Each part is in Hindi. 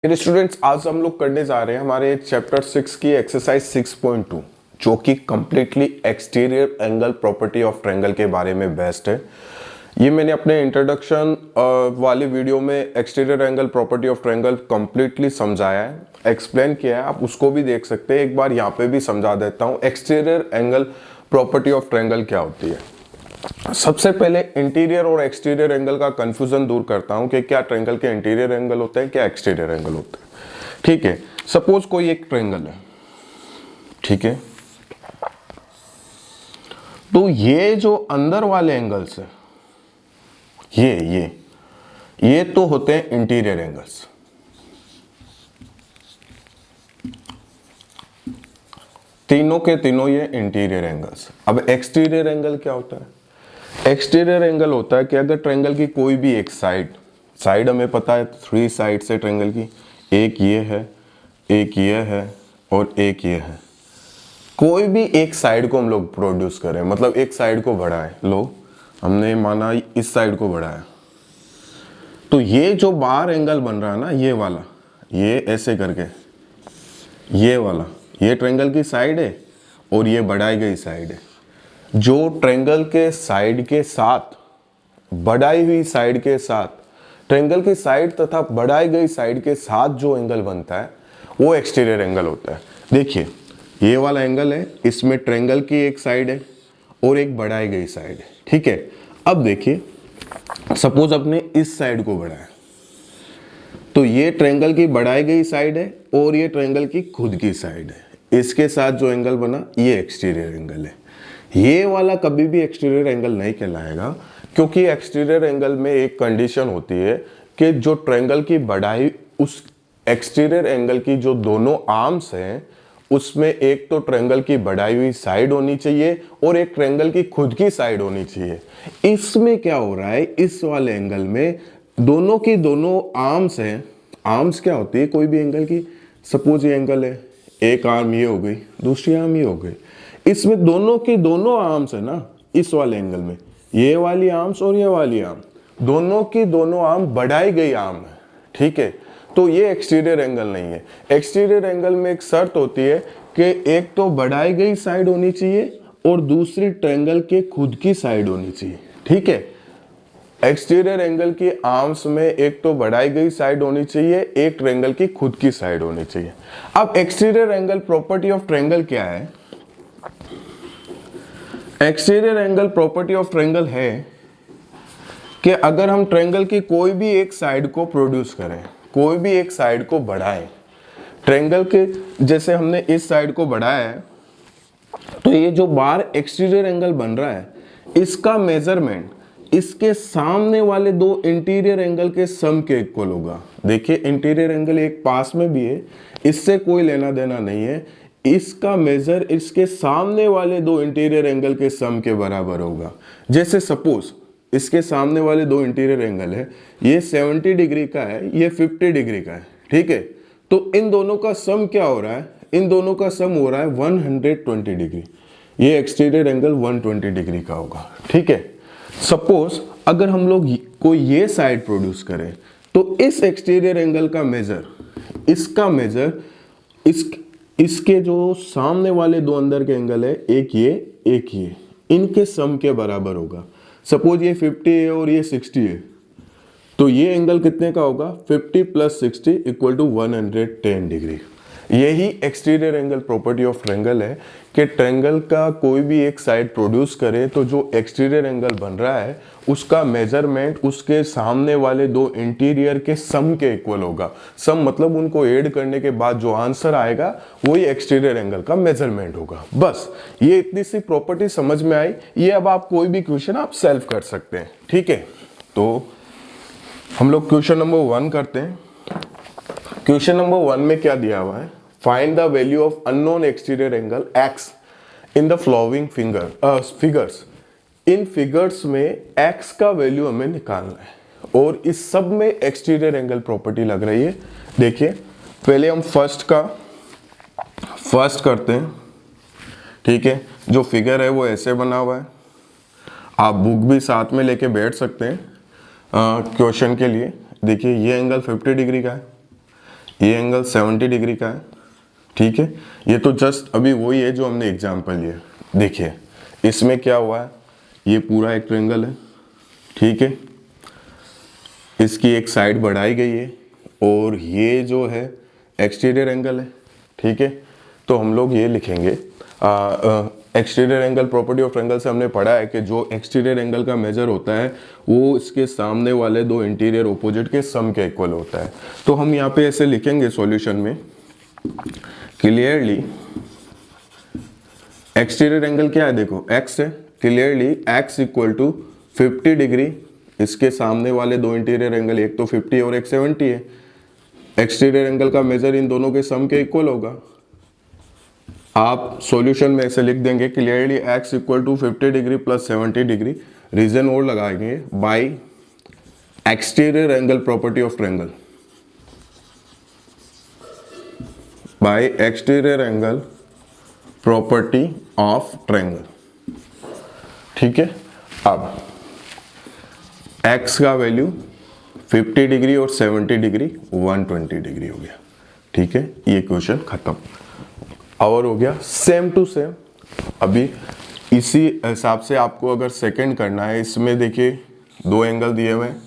मेरे स्टूडेंट्स, आज हम लोग करने जा रहे हैं हमारे चैप्टर 6 की एक्सरसाइज 6.2 जो कि completely exterior angle property of triangle के बारे में बेस्ड है। ये मैंने अपने इंट्रोडक्शन वाली वीडियो में exterior angle property of triangle completely समझाया है, एक्सप्लेन किया है। आप उसको भी देख सकते हैं। एक बार यहाँ पे भी समझा देता हूँ exterior angle property of triangle क्या होती है। सबसे पहले इंटीरियर और एक्सटीरियर एंगल का कंफ्यूजन दूर करता हूं कि क्या ट्रायंगल के इंटीरियर एंगल होते हैं, क्या एक्सटीरियर एंगल होते हैं। ठीक है, सपोज कोई एक ट्रायंगल है, ठीक है, तो ये जो अंदर वाले एंगल्स है ये तो होते हैं इंटीरियर एंगल्स। तीनों के तीनों ये इंटीरियर एंगल्स। अब एक्सटीरियर एंगल क्या होता है? एक्सटीरियर एंगल होता है कि अगर ट्रायंगल की कोई भी एक साइड हमें पता है 3 साइड्स है ट्रायंगल की, एक ये है, एक ये है और एक ये है। कोई भी एक साइड को हम लोग प्रोड्यूस करें, मतलब एक साइड को बढ़ाएं, लो हमने माना इस साइड को बढ़ाया, तो ये जो बाहर एंगल बन रहा है ना, ये वाला, ये ऐसे करके, ये वाला, ये ट्रायंगल की साइड है और ये बढ़ाई गई साइड है। जो ट्रायंगल के साइड के साथ, बढ़ाई हुई साइड के साथ, ट्रायंगल की साइड तथा बढ़ाई गई साइड के साथ जो एंगल बनता है वो एक्सटीरियर एंगल होता है। देखिए ये वाला एंगल है, इसमें ट्रायंगल की एक साइड है और एक बढ़ाई गई साइड है, ठीक है। अब देखिए सपोज अपने इस साइड को बढ़ाया, तो ये ट्रायंगल की बढ़ाई गई साइड है और ये ट्रायंगल की खुद की साइड है। इसके साथ जो एंगल बना ये एक्सटीरियर एंगल है। ये वाला कभी भी एक्सटीरियर एंगल नहीं कहलाएगा, क्योंकि एक्सटीरियर एंगल में एक कंडीशन होती है कि जो ट्रायंगल की बढ़ाई, उस एक्सटीरियर एंगल की जो दोनों आर्म्स हैं उसमें एक तो ट्रायंगल की बढ़ाई हुई साइड होनी चाहिए और एक ट्रायंगल की खुद की साइड होनी चाहिए। इसमें क्या हो रहा है, इस वाले एंगल में दोनों की दोनों आर्म्स हैं। आर्म्स क्या होती है कोई भी एंगल की? सपोज ये एंगल है, एक आर्म ये हो गई, दूसरी आर्म ये हो गई। इसमें दोनों की दोनों आर्म्स है ना, इस वाले एंगल में ये वाली आर्म्स और ये वाली आर्म, दोनों की दोनों आर्म बढ़ाई गई आर्म है, ठीक है। तो ये एक्सटीरियर एंगल नहीं है। एक्सटीरियर एंगल में एक शर्त होती है कि एक तो बढ़ाई गई साइड होनी चाहिए और दूसरी ट्रायंगल के खुद की साइड होनी चाहिए, ठीक है। एक्सटीरियर एंगल की आर्म्स में एक तो बढ़ाई गई साइड होनी चाहिए, एक ट्रायंगल की खुद की साइड होनी चाहिए। अब exterior angle property of triangle क्या है? Exterior angle property of triangle है कि अगर हम ट्रायंगल की कोई भी एक साइड को प्रोड्यूस करें, कोई भी एक साइड को बढ़ाएं, ट्रायंगल के जैसे हमने इस साइड को बढ़ाया है, तो ये जो बाहर एक्सटीरियर एंगल बन रहा है इसका मेजरमेंट इसके सामने वाले दो इंटीरियर एंगल के सम के इक्वल होगा। देखिए इंटीरियर एंगल एक पास में भी है, इससे कोई लेना देना नहीं है। इसका मेजर इसके सामने वाले दो इंटीरियर एंगल के सम के बराबर होगा। जैसे सपोज इसके सामने वाले दो इंटीरियर एंगल है, ये 70 डिग्री का है, ये 50 डिग्री का है, ठीक है। तो इन दोनों का सम क्या हो रहा है? इन दोनों का सम हो रहा है 120 डिग्री। ये एक्सटीरियर एंगल 120 डिग्री का होगा, ठीक है। सपोज अगर हम लोग कोई ये साइड प्रोड्यूस करें, तो इस एक्सटीरियर एंगल का मेजर, इसका मेजर इसके जो सामने वाले दो अंदर के एंगल है, एक ये, इनके सम के बराबर होगा। सपोज ये 50 है और ये 60 है, तो ये एंगल कितने का होगा? 50 + 60 = 110 डिग्री। यही exterior angle property of triangle है कि ट्रायंगल का कोई भी एक साइड प्रोड्यूस करे तो जो एक्सटीरियर एंगल बन रहा है उसका मेजरमेंट उसके सामने वाले दो इंटीरियर के सम के इक्वल होगा। सम मतलब उनको ऐड करने के बाद जो आंसर आएगा वही एक्सटीरियर एंगल का मेजरमेंट होगा। बस ये इतनी सी प्रॉपर्टी समझ में आई। ये अब आप कोई भी क्वेश्चन आप सॉल्व कर सकते हैं, ठीक है। तो हम लोग क्वेश्चन नंबर 1 करते हैं। क्वेश्चन नंबर 1 में क्या दिया हुआ है? Find the value of unknown exterior angle x in the following figures. In figures में x का वैल्यू हमें निकालना है और इस सब में एक्सटीरियर एंगल प्रॉपर्टी लग रही है। देखिए पहले हम फर्स्ट करते हैं, ठीक है। जो फिगर है वो ऐसे बना हुआ है, आप बुक भी साथ में लेके बैठ सकते हैं क्वेश्चन के लिए। देखिए ये एंगल 50 डिग्री का है, ये एंगल 70 डिग्री का है, ठीक है। ये तो जस्ट अभी वही है जो हमने एग्जाम्पल लिया। देखिए इसमें क्या हुआ है, ये पूरा एक ट्रायंगल है, ठीक है, इसकी एक साइड बढ़ाई गई है और ये जो है एक्सटीरियर एंगल है, ठीक है। तो हम लोग ये लिखेंगे exterior angle, property of triangle से हमने पढ़ा है कि जो एक्सटीरियर एंगल का मेजर होता है वो इसके सामने वाले दो इंटीरियर ऑपोजिट के सम के इक्वल होता है। तो हम यहाँ पे ऐसे लिखेंगे सॉल्यूशन में, क्लियरली एक्सटीरियर एंगल क्या है, देखो x है, clearly x equal to 50 degree, इसके सामने वाले दो इंटीरियर एंगल, एक तो 50 और एक 70 है, एक्सटीरियर एंगल का मेजर इन दोनों के सम के इक्वल होगा। आप सॉल्यूशन में ऐसे लिख देंगे clearly x equal to 50 degree plus 70 degree, reason और लगाएंगे by exterior angle property of triangle, by exterior angle property of triangle, ठीक है। अब x का वैल्यू 50 डिग्री और 70 डिग्री 120 डिग्री हो गया, ठीक है। ये क्वेश्चन खत्म। और हो गया सेम टू सेम। अभी इसी हिसाब से आपको अगर सेकंड करना है, इसमें देखिए दो एंगल दिए हुए हैं,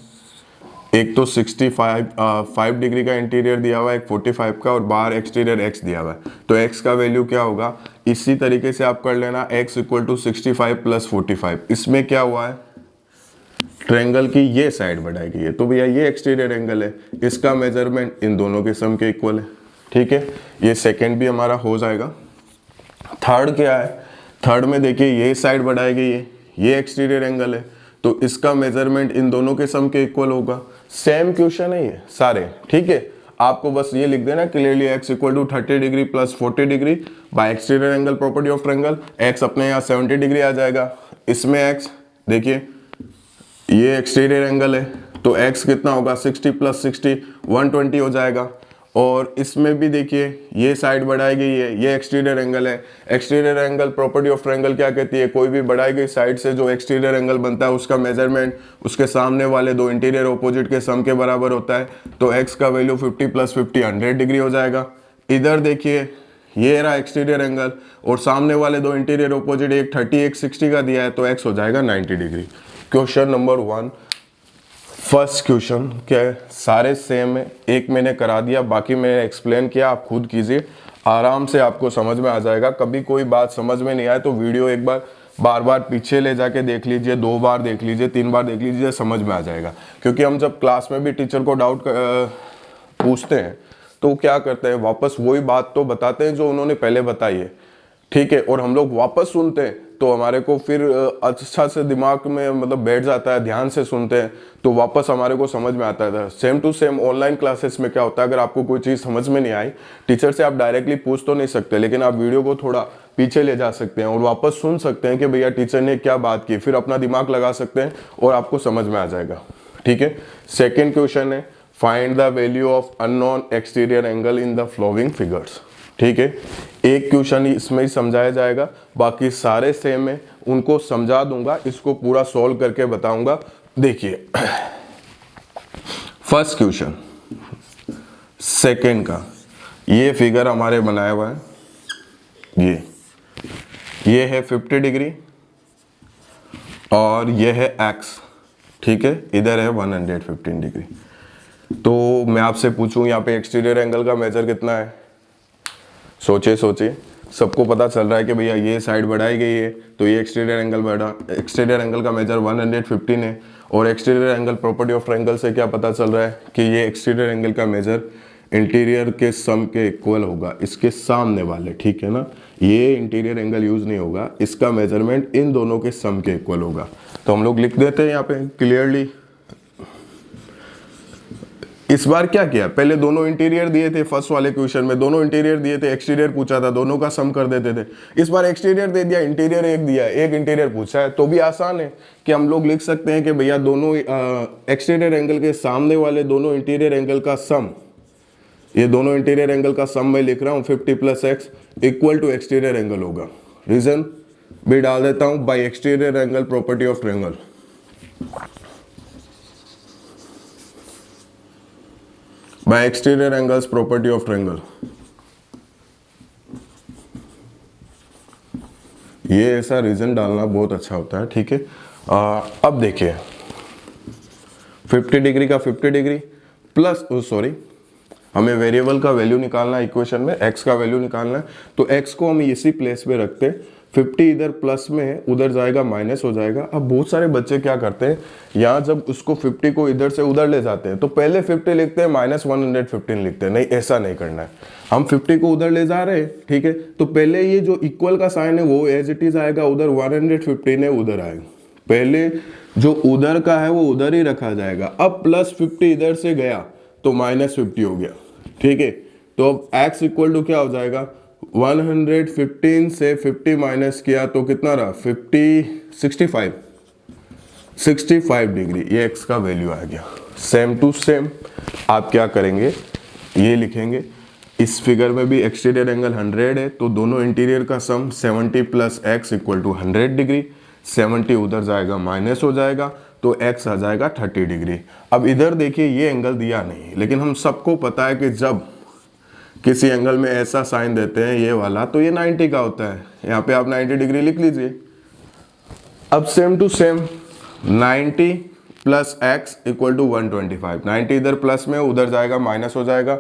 एक तो 5 डिग्री का इंटीरियर दिया हुआ है, एक 45 का, और बाहर एक्सटीरियर x दिया हुआ है। तो x का वैल्यू क्या होगा, इसी तरीके से आप कर लेना, x इक्वल टू 65 प्लस 45। इसमें क्या हुआ है, ट्रायंगल की ये साइड बढ़ाई गई है, तो भैया ये एक्सटीरियर एंगल है, इसका मेजरमेंट इन दोनों के सम के इक्वल है, ठीक है। ये सेकंड भी हमारा हो जाएगा। थर्ड क्या है, थर्ड में देखिए ये साइड बढ़ाई गई है, ये एक्सटीरियर एंगल है, तो इसका मेजरमेंट इन दोनों के सम के इक्वल होगा। सेम क्वेश्चन है ये सारे, ठीक है। आपको बस ये लिख देना clearly x equal to 30 degree plus 40 degree by exterior angle property of triangle. x अपने यहाँ 70 डिग्री आ जाएगा, इसमें x देखिए ये एक्सटीरियर एंगल है, तो x कितना होगा, 60 प्लस 60 120 हो जाएगा। और इसमें भी देखिए ये साइड बढ़ाई गई है, ये एक्सटीरियर एंगल है। Exterior angle property of triangle क्या कहती है, कोई भी बढ़ाई गई साइड से जो एक्सटीरियर एंगल बनता है उसका मेजरमेंट उसके सामने वाले दो इंटीरियर ऑपोजिट के सम के बराबर होता है। तो x का वैल्यू 50 प्लस 50 100 डिग्री हो जाएगा। इधर देखिए ये रहा एक्सटीरियर एंगल और सामने वाले दो इंटीरियर ऑपोजिट, एक 30 एक 60 का दिया है, तो x हो जाएगा 90 degree. Question number 1 first question क्या है, सारे सेम है, एक मैंने करा दिया, बाकी मैंने एक्सप्लेन किया, आप खुद कीजिए, आराम से आपको समझ में आ जाएगा। कभी कोई बात समझ में नहीं आए तो वीडियो एक बार बार पीछे ले जाके देख लीजिए, 2 बार देख लीजिए, 3 बार देख लीजिए, समझ में आ जाएगा। क्योंकि हम जब क्लास में भी टीचर को डाउट पूछते हैं तो क्या करते हैं, वापस वही बात तो बताते हैं जो उन्होंने पहले बताई है, ठीक है। और हम लोग वापस सुनते हैं तो हमारे को फिर अच्छा से दिमाग में मतलब बैठ जाता है, ध्यान से सुनते हैं तो वापस हमारे को समझ में आता है। Same to same online classes में क्या होता है, अगर आपको कोई चीज़ समझ में नहीं आई, टीचर से आप डायरेक्टली पूछ तो नहीं सकते, लेकिन आप वीडियो को थोड़ा पीछे ले जा सकते हैं और वापस सुन सकते हैं कि भैया टीचर ने क्या बात की, फिर अपना दिमाग लगा सकते हैं और आपको समझ में आ जाएगा, ठीक है। सेकेंड क्वेश्चन है find the value of unknown exterior angle in the flowing figures, ठीक है। एक क्वेश्चन इसमें ही समझाया जाएगा, बाकी सारे सेम है, उनको समझा दूंगा, इसको पूरा सॉल्व करके बताऊंगा। देखिए फर्स्ट क्वेश्चन सेकंड का, ये फिगर हमारे बनाया हुआ है, ये है 50 डिग्री और ये है x, ठीक है, इधर है 115 डिग्री। तो मैं आपसे पूछूं यहाँ पे एक्सटीरियर एंगल का मेजर कितना है, सोचिए सबको पता चल रहा है कि भैया ये साइड बढ़ाई गई है, तो ये एक्सटीरियर एंगल का मेजर 115 है। और exterior angle property of triangle से क्या पता चल रहा है कि ये एक्सटीरियर एंगल का मेजर इंटीरियर के सम के इक्वल होगा, इसके सामने वाले, ठीक है ना, ये इंटीरियर एंगल यूज नहीं होगा, इसका मेजरमेंट इन दोनों के सम के इक्वल होगा। तो हम लोग लिख देते हैं यहाँ पे क्लियरली। इस बार क्या किया, पहले दोनों इंटीरियर दिए थे, फर्स्ट वाले क्वेश्चन में दोनों इंटीरियर दिए थे, एक्सटीरियर पूछा था, दोनों का सम कर देते थे। इस बार एक्सटीरियर दे दिया, इंटीरियर एक दिया, एक इंटीरियर पूछा है, तो भी आसान है कि हम लोग लिख सकते हैं कि भैया दोनों एक्सटीरियर एंगल के सामने वाले दोनों इंटीरियर एंगल का सम, ये दोनों इंटीरियर एंगल का सम मैं लिख रहा हूँ 50 plus x equal to exterior angle होगा। रीजन भी डाल देता हूँ, by exterior angle property of by exterior angles property of triangle. ये ऐसा रीजन डालना बहुत अच्छा होता है, ठीक है। अब देखिए 50 डिग्री का 50 डिग्री प्लस सॉरी हमें वेरिएबल का वैल्यू निकालना है, इक्वेशन में x का वैल्यू निकालना है, तो x को हम इसी प्लेस पे रखते हैं। 50 इधर प्लस में है, उधर जाएगा माइनस हो जाएगा। अब बहुत सारे बच्चे क्या करते हैं, यहाँ जब उसको 50 को इधर से उधर ले जाते हैं तो पहले 50 लिखते हैं माइनस 115 लिखते हैं। नहीं, ऐसा नहीं करना है। हम 50 को उधर ले जा रहे हैं, ठीक है, तो पहले ये जो इक्वल का साइन है वो एज इट इज आएगा, उधर 115 है उधर आएगा। पहले जो उधर का है वो उधर ही रखा जाएगा। अब प्लस 50 इधर से गया तो माइनस 50 हो गया, ठीक है। तो अब x इक्वल टू क्या हो जाएगा, 115 से 50 माइनस किया तो कितना रहा, 65 डिग्री, ये x का वैल्यू आ गया। सेम टू सेम आप क्या करेंगे, ये लिखेंगे। इस फिगर में भी एक्सटीरियर एंगल 100 है, तो दोनों इंटीरियर का sum 70 plus x equal to 100 degree. 70 उधर जाएगा माइनस हो जाएगा तो x आ जाएगा 30 डिग्री। अब इधर देखिए ये एंगल दिया नहीं, लेकिन हम सबको पता है कि जब किसी एंगल में ऐसा साइन देते हैं ये वाला, तो ये 90 का होता है। यहाँ पे आप 90 डिग्री लिख लीजिए। अब same to same 90 plus x equal to 125। 90 इधर प्लस में, उधर जाएगा माइनस हो जाएगा।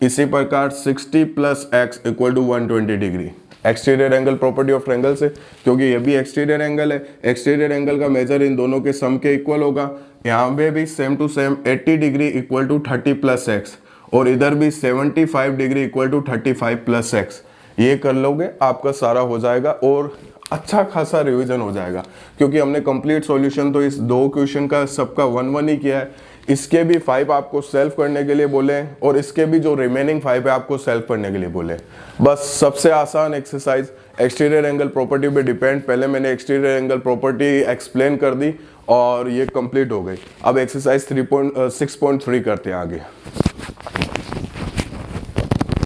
इसी प्रकार 60 plus x equal to 120 degree. Exterior angle property of triangle से, क्योंकि ये भी एक्सटीरियर एंगल है, एक्सटीरियर एंगल का मेजर इन दोनों के सम के इक्वल होगा। यहाँ पे भी same to same 80 degree equal to 30 plus x, और इधर भी 75 degree equal to 35 plus x. ये कर लोगे आपका सारा हो जाएगा और अच्छा खासा रिवीजन हो जाएगा, क्योंकि हमने कंप्लीट सॉल्यूशन तो इस दो क्वेश्चन का सबका 1-1 ही किया है। इसके भी 5 आपको सेल्फ करने के लिए बोले, और इसके भी जो रिमेनिंग 5 है आपको सेल्फ करने के लिए बोले। बस सबसे आसान एक्सरसाइज एक्सटीरियर एंगल प्रॉपर्टी पे डिपेंड। पहले मैंने एक्सटीरियर एंगल प्रॉपर्टी एक्सप्लेन कर दी और ये कंप्लीट हो गई। अब एक्सरसाइज 6.3 करते हैं आगे।